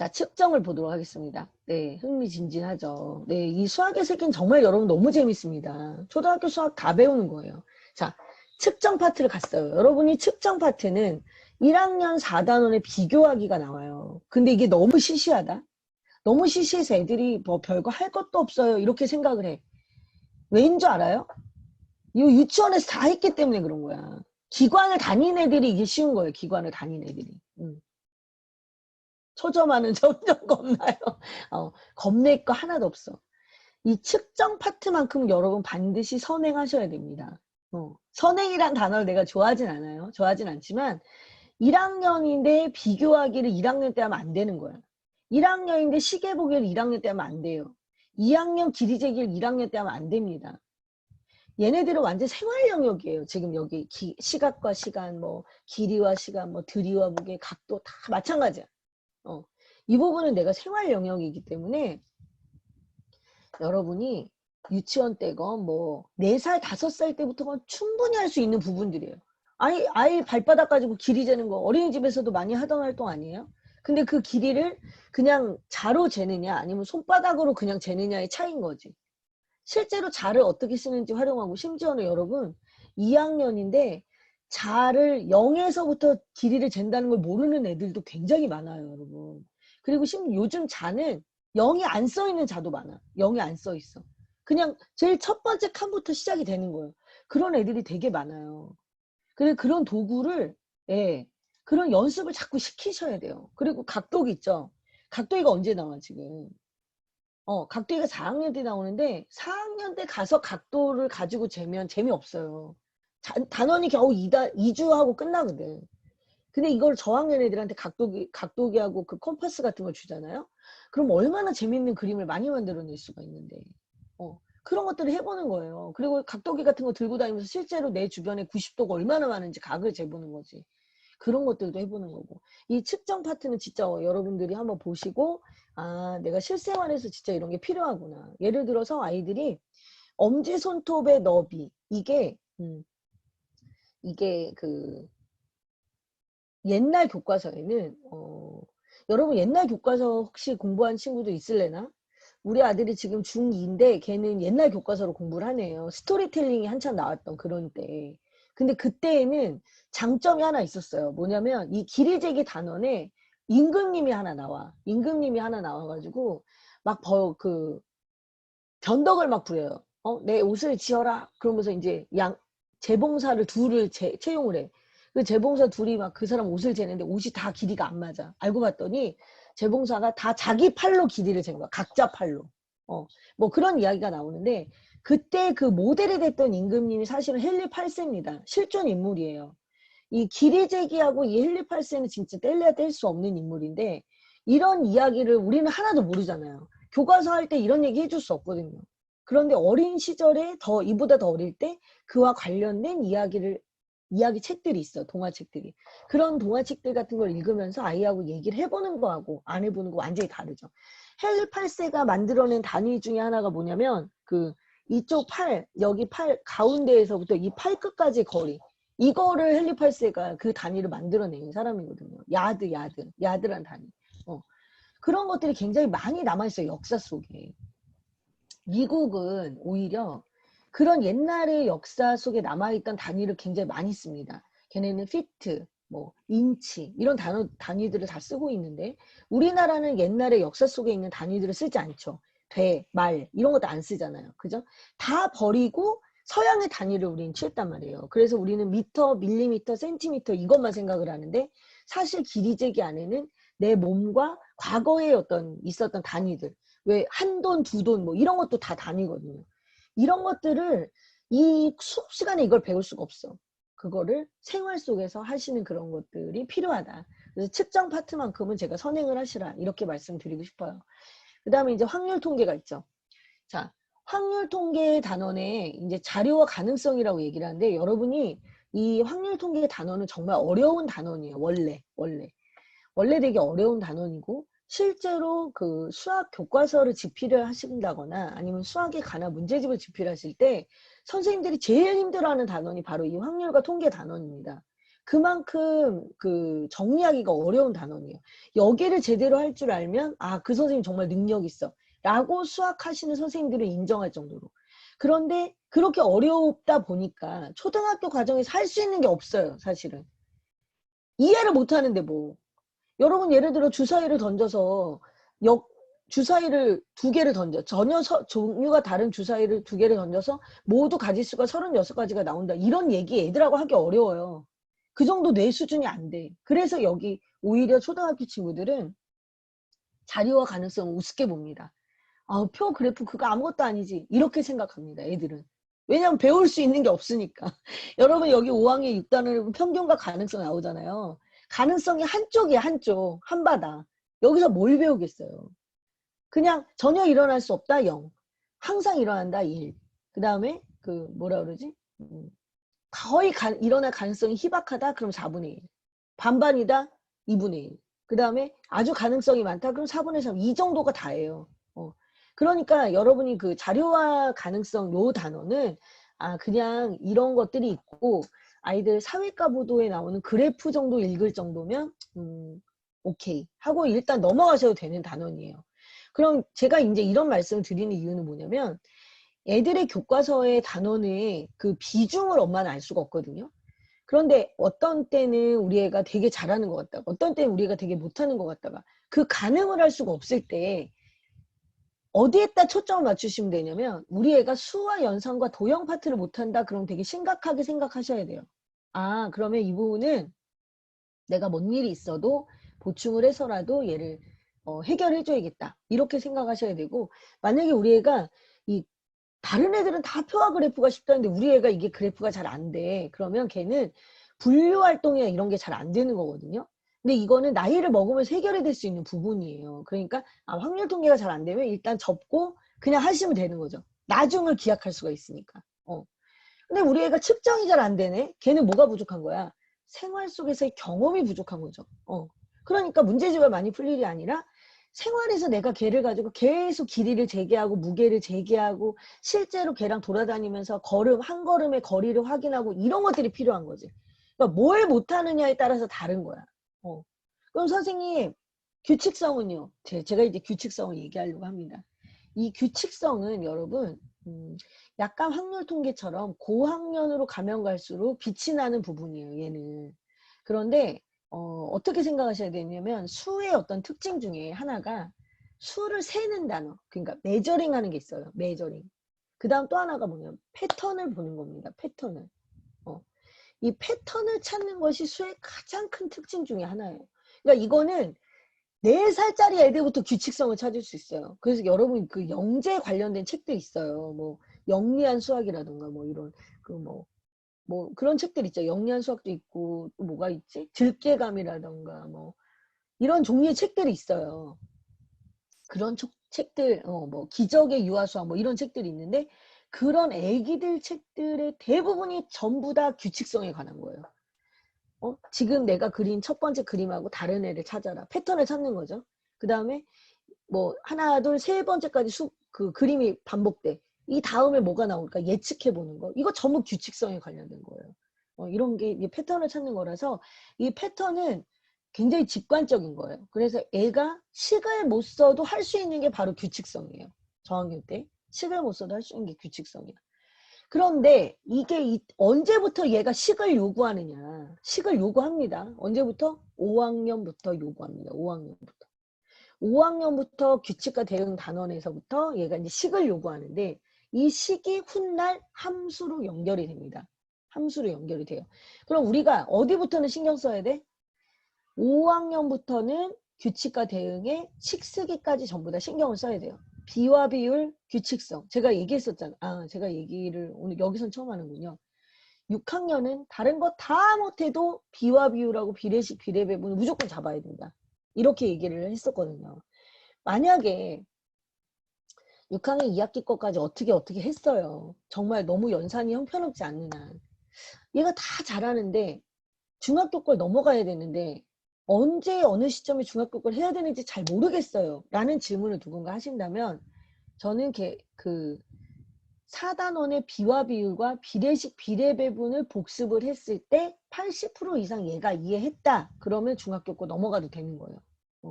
자, 측정을 보도록 하겠습니다. 네, 흥미진진하죠. 네, 이 수학의 세계는 정말 여러분 너무 재밌습니다. 초등학교 수학 다 배우는 거예요. 자, 측정 파트를 갔어요. 여러분이 측정 파트는 1학년 4단원의 비교하기가 나와요. 근데 이게 너무 시시하다. 너무 시시해서 애들이 뭐 별거 할 것도 없어요. 이렇게 생각을 해. 왜인 줄 알아요? 이 유치원에서 다 했기 때문에 그런 거야. 기관을 다닌 애들이 이게 쉬운 거예요. 기관을 다닌 애들이. 초점하는 점점 겁나요. 겁낼 거 하나도 없어. 이 측정 파트만큼 여러분 반드시 선행하셔야 됩니다. 선행이란 단어를 내가 좋아하진 않아요. 좋아하진 않지만 1학년인데 비교하기를 1학년 때 하면 안 되는 거야. 1학년인데 시계 보기를 1학년 때 하면 안 돼요. 2학년 길이 재기를 1학년 때 하면 안 됩니다. 얘네들은 완전 생활 영역이에요. 지금 여기 시각과 시간, 뭐 길이와 시간, 뭐 들이와 무게, 각도 다 마찬가지야. 이 부분은 내가 생활 영역이기 때문에 여러분이 유치원 때건 뭐 4살, 5살 때부터건 충분히 할 수 있는 부분들이에요. 아이 발바닥 가지고 길이 재는 거 어린이집에서도 많이 하던 활동 아니에요? 근데 그 길이를 그냥 자로 재느냐 아니면 손바닥으로 그냥 재느냐의 차이인 거지. 실제로 자를 어떻게 쓰는지 활용하고 심지어는 여러분 2학년인데 자를 0에서부터 길이를 잰다는 걸 모르는 애들도 굉장히 많아요, 여러분. 그리고 요즘 자는 0이 안 써 있는 자도 많아. 0이 안 써 있어. 그냥 제일 첫 번째 칸부터 시작이 되는 거예요. 그런 애들이 되게 많아요. 그래서 그런 도구를, 예, 그런 연습을 자꾸 시키셔야 돼요. 그리고 각도기 있죠. 각도기가 언제 나와, 지금? 각도기가 4학년 때 나오는데 4학년 때 가서 각도를 가지고 재면 재미없어요. 단원이 겨우 2주하고 끝나거든. 근데 이걸 저학년 애들한테 각도기하고 그 컴파스 같은 걸 주잖아요. 그럼 얼마나 재밌는 그림을 많이 만들어낼 수가 있는데. 그런 것들을 해보는 거예요. 그리고 각도기 같은 거 들고 다니면서 실제로 내 주변에 90도가 얼마나 많은지 각을 재보는 거지. 그런 것들도 해보는 거고. 이 측정 파트는 진짜 여러분들이 한번 보시고 내가 실생활에서 진짜 이런 게 필요하구나. 예를 들어서 아이들이 엄지손톱의 너비 이게 그 옛날 교과서에는 여러분 옛날 교과서 혹시 공부한 친구도 있을래나? 우리 아들이 지금 중2인데 걔는 옛날 교과서로 공부를 하네요. 스토리텔링이 한참 나왔던 그런 때. 근데 그때에는 장점이 하나 있었어요. 뭐냐면 이 길이재기 단원에 임금님이 하나 나와. 임금님이 하나 나와가지고 막 변덕을 막 부려요. 내 옷을 지어라. 그러면서 이제 재봉사를 둘을 채용을 해. 그 재봉사 둘이 막 그 사람 옷을 재는데 옷이 다 길이가 안 맞아. 알고 봤더니 재봉사가 다 자기 팔로 길이를 잰 거야. 각자 팔로. 뭐 그런 이야기가 나오는데 그때 그 모델이 됐던 임금님이 사실은 헨리 8세입니다. 실존 인물이에요. 이 길이 재기하고 이 헨리 8세는 진짜 뗄래야 뗄 수 없는 인물인데 이런 이야기를 우리는 하나도 모르잖아요. 교과서 할 때 이런 얘기 해줄 수 없거든요. 그런데 어린 시절에 이보다 더 어릴 때 그와 관련된 이야기 책들이 있어. 동화책들이. 그런 동화책들 같은 걸 읽으면서 아이하고 얘기를 해보는 거하고 안 해보는 거 완전히 다르죠. 헨리 8세가 만들어낸 단위 중에 하나가 뭐냐면 이쪽 여기 팔 가운데에서부터 이 팔 끝까지 거리 이거를 헨리 8세가 그 단위를 만들어낸 사람이거든요. 야드란 단위. 그런 것들이 굉장히 많이 남아있어요. 역사 속에. 미국은 오히려 그런 옛날의 역사 속에 남아있던 단위를 굉장히 많이 씁니다. 걔네는 피트, 뭐 인치 이런 단위들을 다 쓰고 있는데 우리나라는 옛날의 역사 속에 있는 단위들을 쓰지 않죠. 돼, 말 이런 것도 안 쓰잖아요. 그죠? 다 버리고 서양의 단위를 우리는 취했단 말이에요. 그래서 우리는 미터, 밀리미터, 센티미터 이것만 생각을 하는데 사실 길이 재기 안에는 내 몸과 과거에 있었던 단위들 왜 한 돈, 두 돈 뭐 이런 것도 다 단위거든요. 이런 것들을 이 수업 시간에 이걸 배울 수가 없어. 그거를 생활 속에서 하시는 그런 것들이 필요하다. 그래서 측정 파트만큼은 제가 선행을 하시라 이렇게 말씀드리고 싶어요. 그 다음에 이제 확률 통계가 있죠. 자, 확률 통계 단원에 이제 자료와 가능성이라고 얘기를 하는데 여러분이 이 확률 통계 단원은 정말 어려운 단원이에요. 원래 되게 어려운 단원이고 실제로 그 수학 교과서를 집필을 하신다거나 아니면 수학에 관한 문제집을 집필하실 때 선생님들이 제일 힘들어하는 단원이 바로 이 확률과 통계 단원입니다. 그만큼 그 정리하기가 어려운 단원이에요. 여기를 제대로 할 줄 알면 아, 그 선생님 정말 능력 있어 라고 수학하시는 선생님들을 인정할 정도로. 그런데 그렇게 어렵다 보니까 초등학교 과정에서 할 수 있는 게 없어요, 사실은. 이해를 못 하는데 뭐. 여러분 예를 들어 주사위를 던져서 주사위를 두 개를 던져. 전혀 종류가 다른 주사위를 두 개를 던져서 모두 가지수가 36가지가 나온다. 이런 얘기 애들하고 하기 어려워요. 그 정도 뇌 수준이 안 돼. 그래서 여기 오히려 초등학교 친구들은 자료와 가능성을 우습게 봅니다. 아, 표 그래프 그거 아무것도 아니지. 이렇게 생각합니다. 애들은. 왜냐하면 배울 수 있는 게 없으니까. 여러분 여기 5학년 6단원에 평균과 가능성 나오잖아요. 가능성이 한쪽이야, 한쪽. 한바다. 여기서 뭘 배우겠어요. 그냥 전혀 일어날 수 없다, 0. 항상 일어난다, 1. 그 다음에 그 뭐라 그러지? 거의 일어날 가능성이 희박하다, 그럼 4분의 1. 반반이다, 2분의 1. 그 다음에 아주 가능성이 많다, 그럼 4분의 3. 이 정도가 다예요. 그러니까 여러분이 그 자료와 가능성 요 단어는 그냥 이런 것들이 있고 아이들 사회과 보도에 나오는 그래프 정도 읽을 정도면 오케이 하고 일단 넘어가셔도 되는 단원이에요. 그럼 제가 이제 이런 말씀을 드리는 이유는 뭐냐면 애들의 교과서의 단원의 그 비중을 엄마는 알 수가 없거든요. 그런데 어떤 때는 우리 애가 되게 잘하는 것 같다가 어떤 때는 우리 애가 되게 못하는 것 같다가 그 가늠을 할 수가 없을 때 어디에다 초점을 맞추시면 되냐면 우리 애가 수와 연산과 도형 파트를 못한다 그럼 되게 심각하게 생각하셔야 돼요. 아, 그러면 이 부분은 내가 뭔 일이 있어도 보충을 해서라도 얘를 해결해 줘야겠다 이렇게 생각하셔야 되고, 만약에 우리 애가 이 다른 애들은 다 표와 그래프가 쉽다는데 우리 애가 이게 그래프가 잘 안 돼. 그러면 걔는 분류 활동이나 이런 게 잘 안 되는 거거든요. 근데 이거는 나이를 먹으면서 해결이 될 수 있는 부분이에요. 그러니까 확률 통계가 잘 안 되면 일단 접고 그냥 하시면 되는 거죠. 나중을 기약할 수가 있으니까. 근데 우리 애가 측정이 잘 안 되네. 걔는 뭐가 부족한 거야? 생활 속에서의 경험이 부족한 거죠. 그러니까 문제집을 많이 풀 일이 아니라 생활에서 내가 걔를 가지고 계속 길이를 재개하고 무게를 재개하고 실제로 걔랑 돌아다니면서 한 걸음의 거리를 확인하고 이런 것들이 필요한 거지. 그러니까 뭘 못하느냐에 따라서 다른 거야. 그럼 선생님 규칙성은요? 제가 이제 규칙성을 얘기하려고 합니다. 이 규칙성은 여러분 약간 확률 통계처럼 고학년으로 가면 갈수록 빛이 나는 부분이에요. 얘는. 그런데 어떻게 생각하셔야 되냐면 수의 어떤 특징 중에 하나가 수를 세는 단어, 그러니까 메저링 하는 게 있어요. 메저링. 그 다음 또 하나가 뭐냐면 패턴을 보는 겁니다. 패턴을. 이 패턴을 찾는 것이 수의 가장 큰 특징 중에 하나예요. 그러니까 이거는 4살짜리 애들부터 규칙성을 찾을 수 있어요. 그래서 여러분 그 영재 관련된 책도 있어요. 뭐 영리한 수학이라든가 뭐 이런 뭐 그런 책들 있죠. 영리한 수학도 있고 또 뭐가 있지? 들깨감이라든가 뭐 이런 종류의 책들이 있어요. 그런 책들 뭐 기적의 유아수학 뭐 이런 책들이 있는데 그런 애기들 책들의 대부분이 전부 다 규칙성에 관한 거예요. 지금 내가 그린 첫 번째 그림하고 다른 애를 찾아라. 패턴을 찾는 거죠. 그 다음에 뭐 하나 둘 세 번째까지 그 그림이 반복돼. 이 다음에 뭐가 나올까 예측해 보는 거. 이거 전부 규칙성에 관련된 거예요. 이런 게 패턴을 찾는 거라서 이 패턴은 굉장히 직관적인 거예요. 그래서 애가 식을 못 써도 할 수 있는 게 바로 규칙성이에요. 저학년 때 식을 못 써도 할 수 있는 게 규칙성이야. 그런데 이게 언제부터 얘가 식을 요구하느냐. 식을 요구합니다. 언제부터? 5학년부터 요구합니다. 5학년부터. 5학년부터 규칙과 대응 단원에서부터 얘가 이제 식을 요구하는데 이 식이 훗날 함수로 연결이 됩니다. 함수로 연결이 돼요. 그럼 우리가 어디부터는 신경 써야 돼? 5학년부터는 규칙과 대응에 식쓰기까지 전부 다 신경을 써야 돼요. 비와 비율, 규칙성. 제가 얘기했었잖아. 제가 얘기를 오늘 여기선 처음 하는군요. 6학년은 다른 거 다 못해도 비와 비율하고 비례식, 비례배분을 무조건 잡아야 된다. 이렇게 얘기를 했었거든요. 만약에 6학년 2학기 거까지 어떻게 했어요. 정말 너무 연산이 형편없지 않는 한. 얘가 다 잘하는데 중학교 걸 넘어가야 되는데 언제 어느 시점에 중학교 걸 해야 되는지 잘 모르겠어요. 라는 질문을 누군가 하신다면 저는 4단원의 비화 비율과 비례식 비례 배분을 복습을 했을 때 80% 이상 얘가 이해했다. 그러면 중학교 거 넘어가도 되는 거예요.